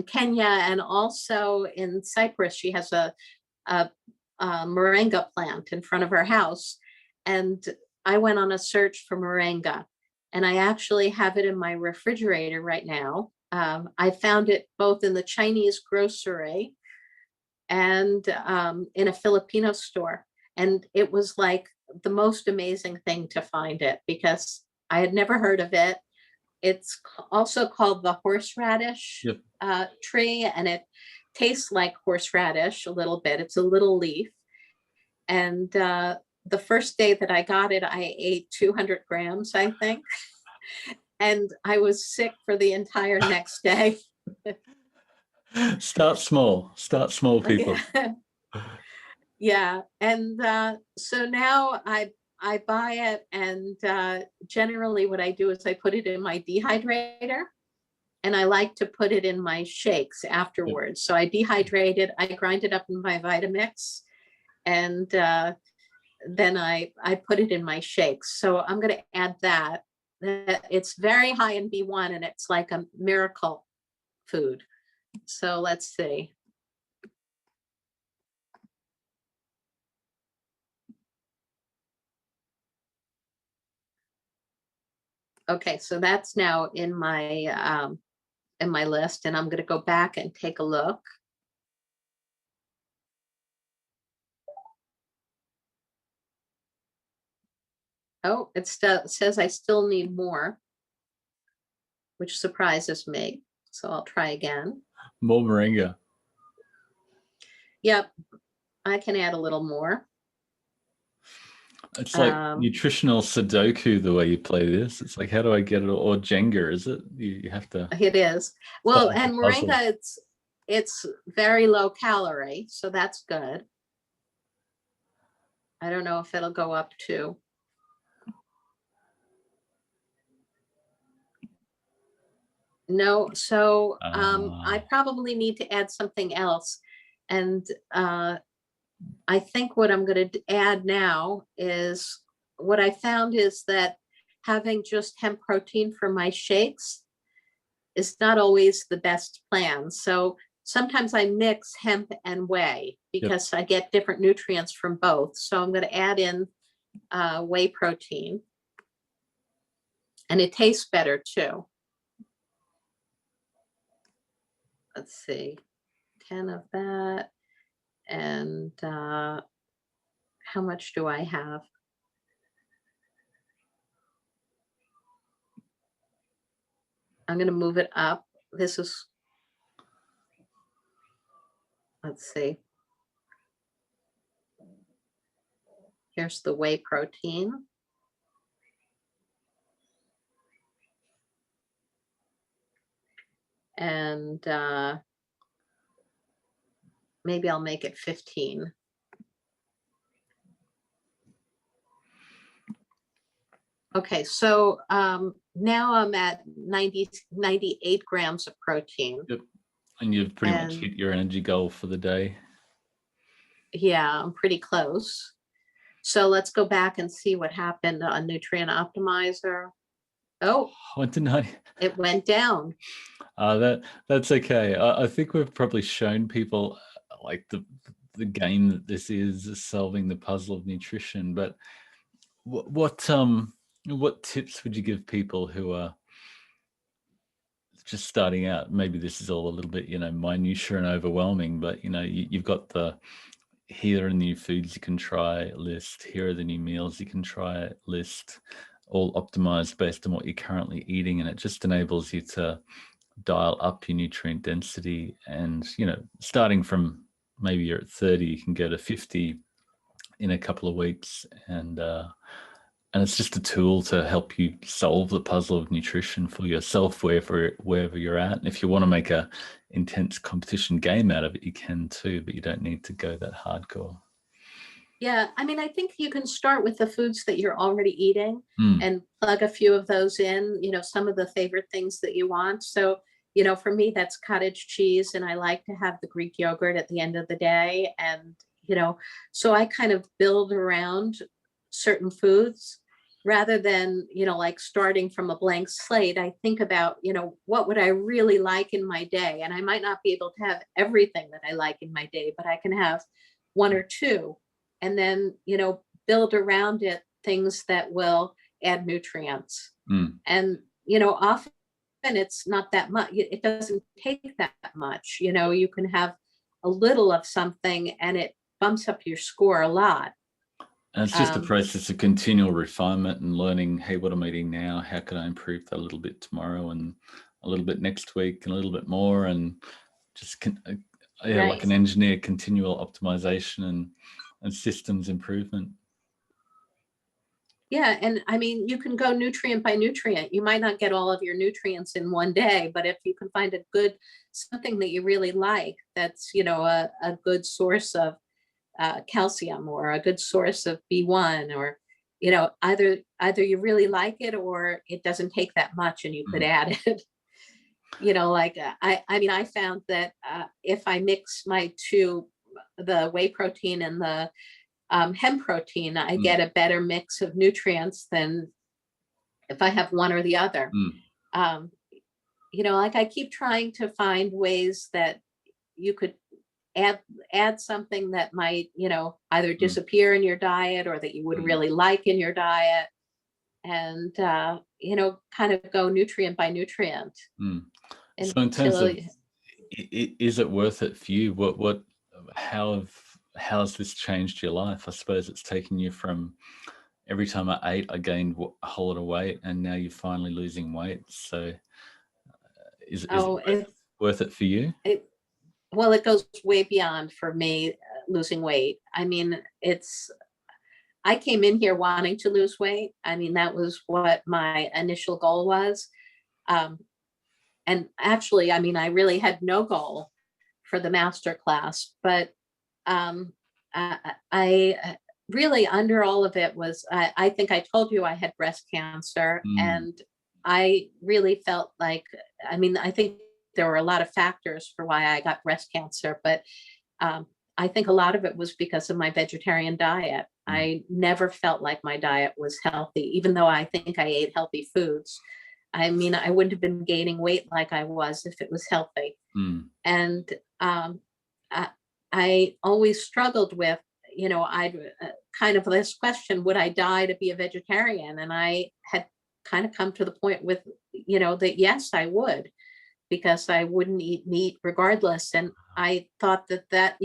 Kenya and also in Cyprus. She has a Moringa plant in front of her house. And I went on a search for Moringa, and I actually have it in my refrigerator right now. I found it both in the Chinese grocery and in a Filipino store. And it was like the most amazing thing to find it, because I had never heard of it. It's also called the horseradish tree, and it tastes like horseradish a little bit. It's a little leaf. And the first day that I got it, I ate 200 grams, I think. And I was sick for the entire next day. Start small, people. Yeah. And so now I buy it, and generally what I do is I put it in my dehydrator, and I like to put it in my shakes afterwards. So I dehydrate it, I grind it up in my Vitamix, and then I put it in my shakes. So I'm going to add that. It's very high in B1, and it's like a miracle food. So let's see. Okay, so that's now in my list, and I'm going to go back and take a look. Oh, it says I still need more, which surprises me. So I'll try again. More moringa. Yep, I can add a little more. It's like nutritional Sudoku, the way you play this. It's like, how do I get it? Or Jenga, is it? You have to. It is. Well, solve the and puzzle. moringa, it's very low calorie, so that's good. I don't know if it'll go up to. No, so I probably need to add something else. And I think what I'm going to add now is, what I found is that having just hemp protein for my shakes is not always the best plan. So sometimes I mix hemp and whey because I get different nutrients from both. So I'm going to add in whey protein, and it tastes better too. Let's see, 10 of that. And how much do I have? I'm going to move it up. This is, let's see. Here's the whey protein. And maybe I'll make it 15. Okay, so now I'm at 98 grams of protein. Yep. And you've pretty much hit your energy goal for the day. Yeah, I'm pretty close. So let's go back and see what happened on Nutrient Optimizer. Oh, it went down. That's okay. I think we've probably shown people like the game that this is, solving the puzzle of nutrition. But what tips would you give people who are just starting out? Maybe this is all a little bit, minutiae and overwhelming, but you've got here are the new foods you can try list, here are the new meals you can try list, all optimized based on what you're currently eating, and it just enables you to dial up your nutrient density. And starting from maybe you're at 30, you can go to 50 in a couple of weeks, and it's just a tool to help you solve the puzzle of nutrition for yourself wherever you're at. And if you want to make a intense competition game out of it, you can too, but you don't need to go that hardcore. Yeah, I mean, I think you can start with the foods that you're already eating and plug a few of those in, some of the favorite things that you want. So, for me, that's cottage cheese, and I like to have the Greek yogurt at the end of the day. And, so I kind of build around certain foods rather than, like starting from a blank slate. I think about, what would I really like in my day? And I might not be able to have everything that I like in my day, but I can have one or two. And then, build around it things that will add nutrients. And, often it's not that much. It doesn't take that much. You can have a little of something and it bumps up your score a lot. And it's just a process of continual refinement and learning, hey, what I'm eating now, how can I improve that a little bit tomorrow and a little bit next week and a little bit more, and just like an engineer, continual optimization and systems improvement. Yeah, and I mean, you can go nutrient by nutrient. You might not get all of your nutrients in one day, but if you can find something that you really like, that's, a good source of calcium or a good source of B1, or, either you really like it or it doesn't take that much and you could add it. I found that if I mix the whey protein and the hemp protein, I get a better mix of nutrients than if I have one or the other. I keep trying to find ways that you could add something that might, either disappear in your diet or that you would really like in your diet, and, kind of go nutrient by nutrient. So in terms of, is it worth it for you? How has this changed your life? I suppose it's taken you from every time I ate, I gained a whole lot of weight, and now you're finally losing weight. So Is Oh, it worth it for you? Well, it goes way beyond for me losing weight. I mean, I came in here wanting to lose weight. I mean, that was what my initial goal was. Um, and actually, I mean, I really had no goal for the master class, but um, I really, under all of it was, I think I told you I had breast cancer, Mm. and I really felt like, I mean, I think there were a lot of factors for why I got breast cancer, but um, I think a lot of it was because of my vegetarian diet. Mm. I never felt like my diet was healthy, even though I think I ate healthy foods. I mean, I wouldn't have been gaining weight like I was if it was healthy. Mm. And I, I always struggled with, I'd kind of this question, would I die to be a vegetarian? And I had kind of come to the point with, that yes, I would, because I wouldn't eat meat regardless. And I thought that,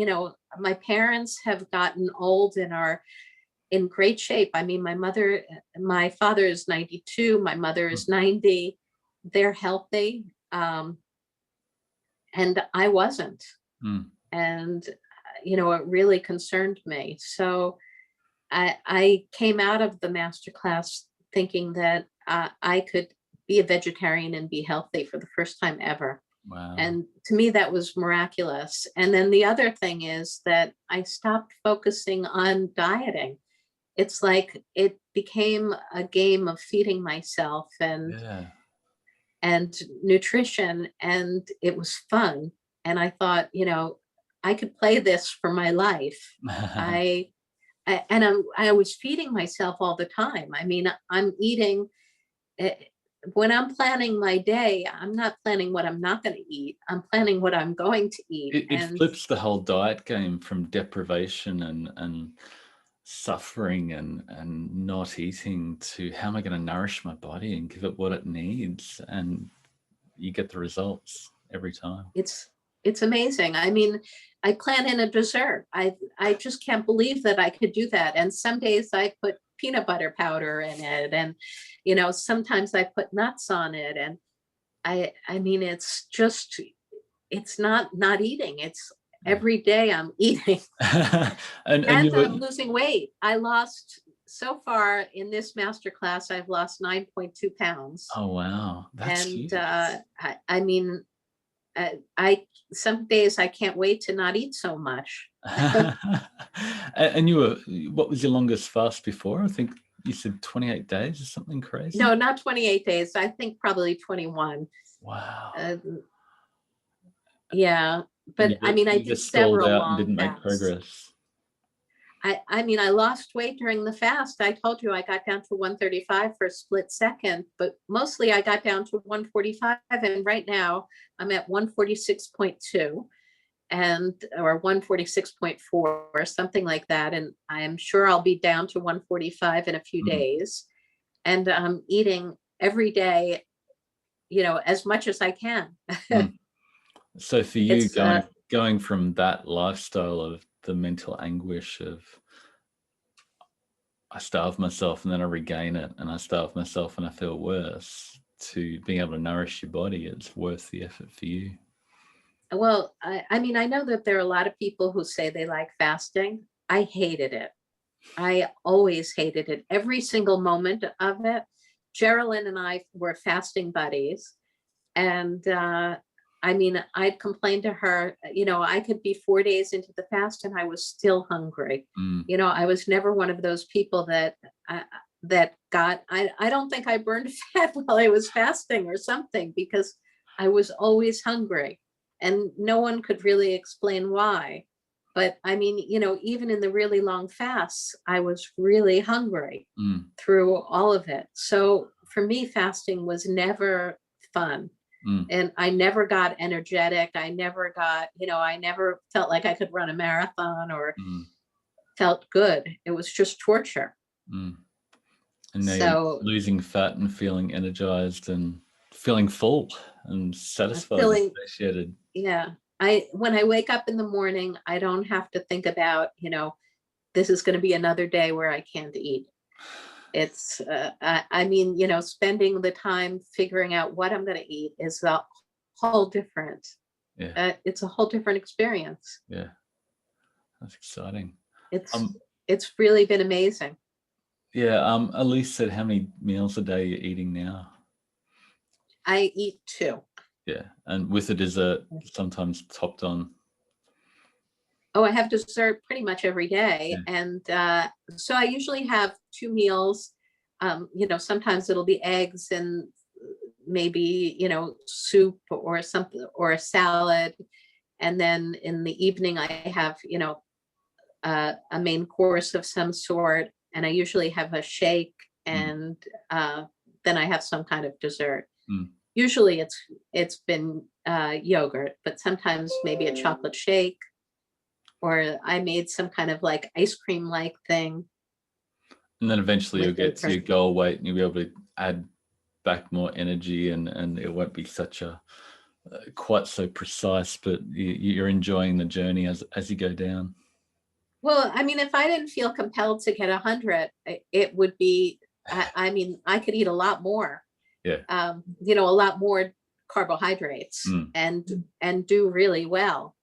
my parents have gotten old and are in great shape. I mean, my father is 92, my mother is 90. They're healthy. And I wasn't. Mm. And, it really concerned me. So I came out of the master class thinking that I could be a vegetarian and be healthy for the first time ever. Wow. And to me, that was miraculous. And then the other thing is that I stopped focusing on dieting. It's like it became a game of feeding myself Yeah. and nutrition, and it was fun. And I thought, I could play this for my life. I was feeding myself all the time. I mean, I'm eating. eh, When I'm planning my day, I'm not planning what I'm not going to eat. I'm planning what I'm going to eat. It flips the whole diet game from deprivation and suffering and not eating to how am I going to nourish my body and give it what it needs, and you get the results every time. It's amazing. I mean, I plan in a dessert. I just can't believe that I could do that. And some days I put peanut butter powder in it, and sometimes I put nuts on it. And I mean, it's not eating. It's every day I'm eating. and And you were, I'm losing weight. I lost, so far in this master class, I've lost 9.2 pounds. oh wow, that's And huge. I mean, I some days I can't wait to not eat so much. And what was your longest fast before? I think you said 28 days or something crazy. No, not 28 days. I think probably 21. Wow. Uh, yeah, And but I mean, I you did just stalled several out and long didn't make fasts. progress. I mean, I lost weight during the fast. I told you I got down to 135 for a split second, but mostly I got down to 145. And right now I'm at 146.2 or 146.4 or something like that. And I am sure I'll be down to 145 in a few Mm. days. And I'm eating every day, as much as I can. Mm. So for you, It's going from that lifestyle of the mental anguish of I starve myself and then I regain it, and I starve myself and I feel worse, to being able to nourish your body, it's worth the effort for you. Well, I mean, I know that there are a lot of people who say they like fasting. I hated it. I always hated it. Every single moment of it. Geraldine and I were fasting buddies. And I mean, I'd complain to her, I could be 4 days into the fast and I was still hungry. Mm. I was never one of those people that I don't think I burned fat while I was fasting or something, because I was always hungry and no one could really explain why. But I mean, even in the really long fasts, I was really hungry through all of it. So for me, fasting was never fun. And I never got energetic. I never felt like I could run a marathon or felt good. It was just torture. And now you're So losing fat and feeling energized and feeling full and satisfied and feeling, satiated. yeah. When I wake up in the morning, I don't have to think about, this is going to be another day where I can't eat. It's, I mean, spending the time figuring out what I'm going to eat is the whole different. Yeah. It's a whole different experience. Yeah. That's exciting. It's really been amazing. Yeah. Elise said, how many meals a day you're eating now? I eat 2. Yeah. And with a dessert sometimes topped on. Oh, I have dessert pretty much every day. Yeah. And so I usually have 2 meals. Sometimes it'll be eggs and maybe, soup or something, or a salad. And then in the evening, I have, a main course of some sort. And I usually have a shake, and then I have some kind of dessert. Usually it's been yogurt, but sometimes maybe a chocolate shake, or I made some kind of like ice cream like thing. And then eventually you'll get to your goal weight and you'll be able to add back more energy, and it won't be such a quite so precise, but you're enjoying the journey as you go down. Well, I mean, if I didn't feel compelled to get 100, it would be, I mean, I could eat a lot more. Yeah. A lot more carbohydrates and do really well.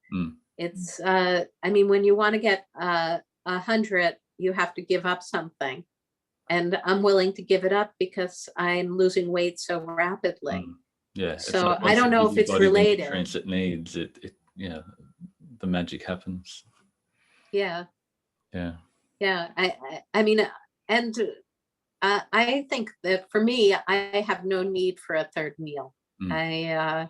It's, I mean, when you want to get 100, you have to give up something. And I'm willing to give it up because I'm losing weight so rapidly. Yeah. So like I don't know if it's related. The nutrients it needs, the magic happens. Yeah. Yeah. Yeah. I mean, and I think that for me, I have no need for a third meal. I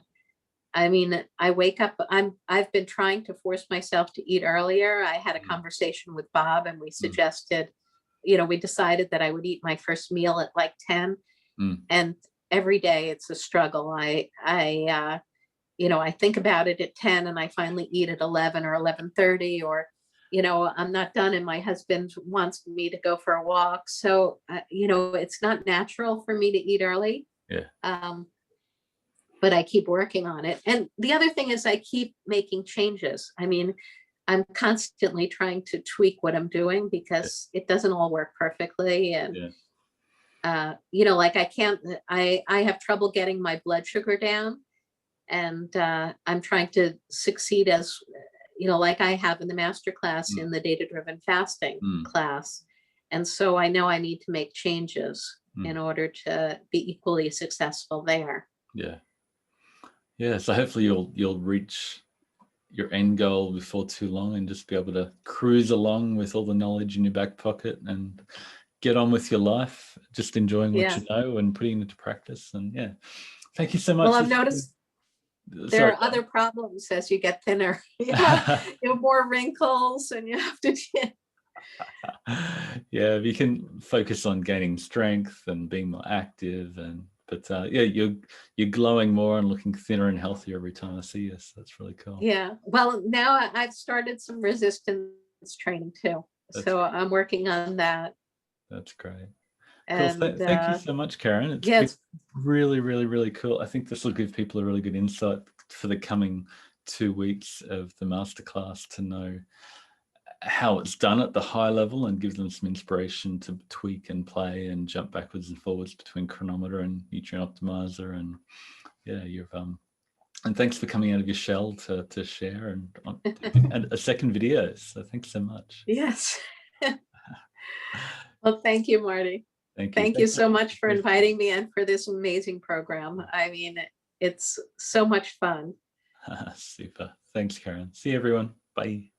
mean, I wake up, I've been trying to force myself to eat earlier. I had a conversation with Bob, and we suggested, we decided that I would eat my first meal at like 10. And every day it's a struggle. I think about it at 10 and I finally eat at 11 or 11:30, or, I'm not done and my husband wants me to go for a walk. So, it's not natural for me to eat early. Yeah. But I keep working on it. And the other thing is I keep making changes. I mean, I'm constantly trying to tweak what I'm doing because it doesn't all work perfectly. And, like I have trouble getting my blood sugar down, and I'm trying to succeed as, like I have in the Masterclass in the data-driven fasting class. And so I know I need to make changes in order to be equally successful there. Yeah. Yeah. So hopefully you'll reach your end goal before too long and just be able to cruise along with all the knowledge in your back pocket and get on with your life, just enjoying what you know and putting it into practice. And thank you so much. Well, I've noticed there are other problems as you get thinner. You have more wrinkles, and you have to. Yeah, you can focus on gaining strength and being more active, but you're glowing more and looking thinner and healthier every time I see you. So that's really cool. Yeah. Well, now I've started some resistance training too. So I'm working on that. That's great. And cool. Thank you so much, Karen. It's been really, really, really cool. I think this will give people a really good insight for the coming 2 weeks of the masterclass to know how it's done at the high level, and give them some inspiration to tweak and play and jump backwards and forwards between Chronometer and Nutrient Optimizer. And and thanks for coming out of your shell to share and a second video. So thanks so much. Yes. Well, thank you, Marty. Thank you. Thank you so much for inviting me and for this amazing program. I mean, it's so much fun. Super. Thanks, Karen. See you, everyone. Bye.